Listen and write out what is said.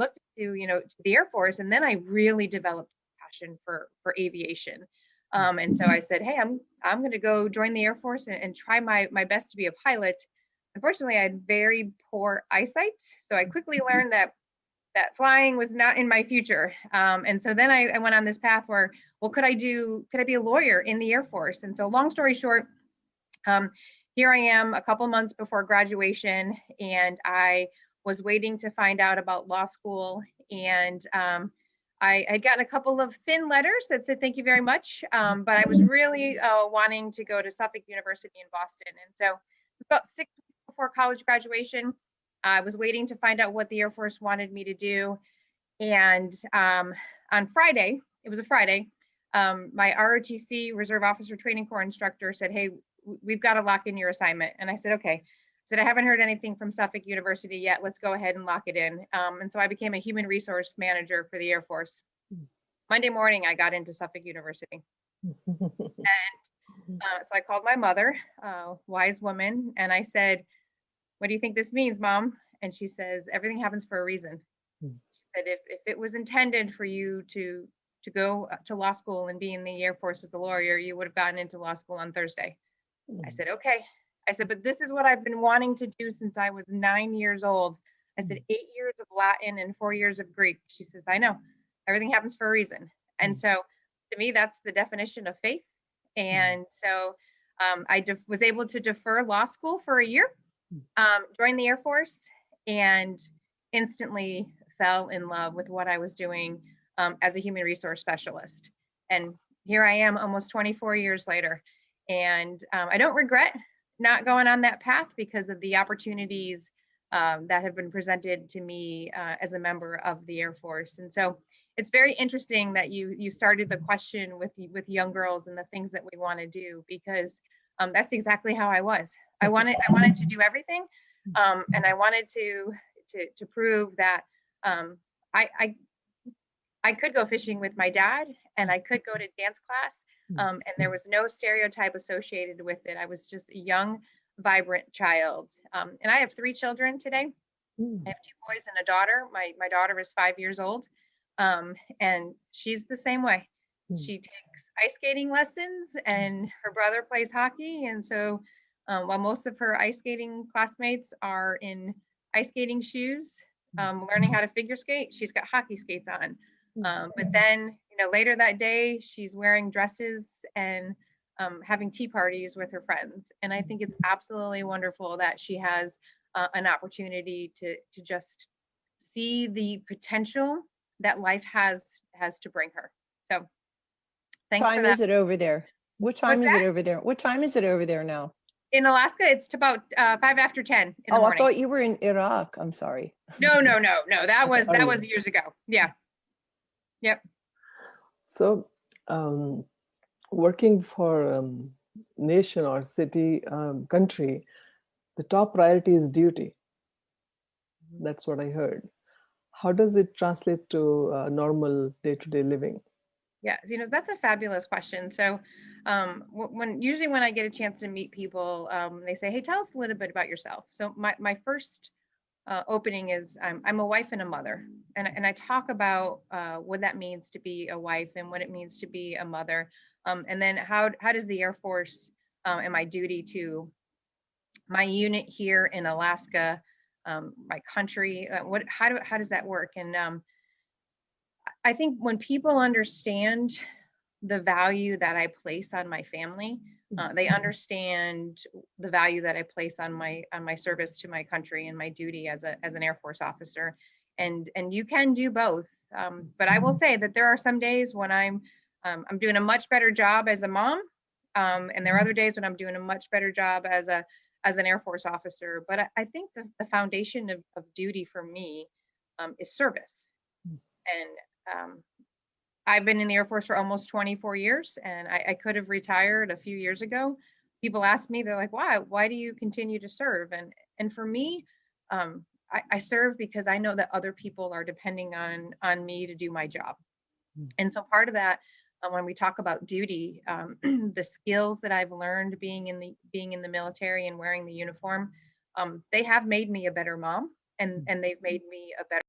looked to, to the Air Force, and then I really developed a passion for aviation. And so I said, hey, I'm going to go join the Air Force and try my best to be a pilot. Unfortunately, I had very poor eyesight, so I quickly learned that flying was not in my future. And so then I went on this path where, well, could I be a lawyer in the Air Force? And so long story short, here I am a couple months before graduation, and I was waiting to find out about law school. And I had gotten a couple of thin letters that said, thank you very much. But I was really wanting to go to Suffolk University in Boston. And so about 6 weeks before college graduation, I was waiting to find out what the Air Force wanted me to do. And on Friday, it was a Friday, my ROTC, Reserve Officer Training Corps instructor, said, hey, we've got to lock in your assignment. And I said, okay. I said, I haven't heard anything from Suffolk University yet. Let's go ahead and lock it in. And so I became a human resource manager for the Air Force. Monday morning, I got into Suffolk University. And so I called my mother, wise woman, and I said, what do you think this means, Mom? And she says, everything happens for a reason. She said, if it was intended for you to go to law school and be in the Air Force as a lawyer, you would have gotten into law school on Thursday. I said, okay. I said, but this is what I've been wanting to do since I was 9 years old. I said, 8 years of Latin and 4 years of Greek. She says, I know, everything happens for a reason. And so to me, that's the definition of faith. And so I was able to defer law school for a year, joined the Air Force, and instantly fell in love with what I was doing as a human resource specialist. And here I am almost 24 years later. And I don't regret not going on that path because of the opportunities that have been presented to me as a member of the Air Force. And so it's very interesting that you started the question with young girls and the things that we want to do, because that's exactly how I was. I wanted to do everything, and I wanted to prove that I could go fishing with my dad, and I could go to dance class, and there was no stereotype associated with it. I was just a young, vibrant child. And I have 3 children today. I have 2 boys and a daughter. My daughter is 5 years old, and she's the same way. She takes ice skating lessons, and her brother plays hockey. And so while most of her ice skating classmates are in ice skating shoes, learning how to figure skate, she's got hockey skates on. But then, later that day, she's wearing dresses and having tea parties with her friends. And I think it's absolutely wonderful that she has an opportunity to just see the potential that life has to bring her. So thanks for that. What time is it over there? What time is it over there? What time is it over there now? In Alaska, it's about 5 after 10 in the morning. I thought you were in Iraq. I'm sorry. No. That was years ago. Yeah. Yep. So working for nation or city, country, the top priority is duty. That's what I heard. How does it translate to normal day-to-day living? Yeah, that's a fabulous question. So usually when I get a chance to meet people, they say, hey, tell us a little bit about yourself. So my first opening is I'm a wife and a mother. And I talk about what that means to be a wife and what it means to be a mother. And then how does the Air Force and my duty to my unit here in Alaska, my country, how does that work? And I think when people understand the value that I place on my family, they understand the value that I place on my service to my country and my duty as an Air Force officer. And you can do both. But I will say that there are some days when I'm doing a much better job as a mom, and there are other days when I'm doing a much better job as an Air Force officer. But I think the foundation of duty for me is service. And I've been in the Air Force for almost 24 years, and I could have retired a few years ago. People ask me, they're like, why do you continue to serve? And for me, I serve because I know that other people are depending on me to do my job. And so part of that, when we talk about duty, the skills that I've learned being in the military and wearing the uniform, they have made me a better mom, and they've made me a better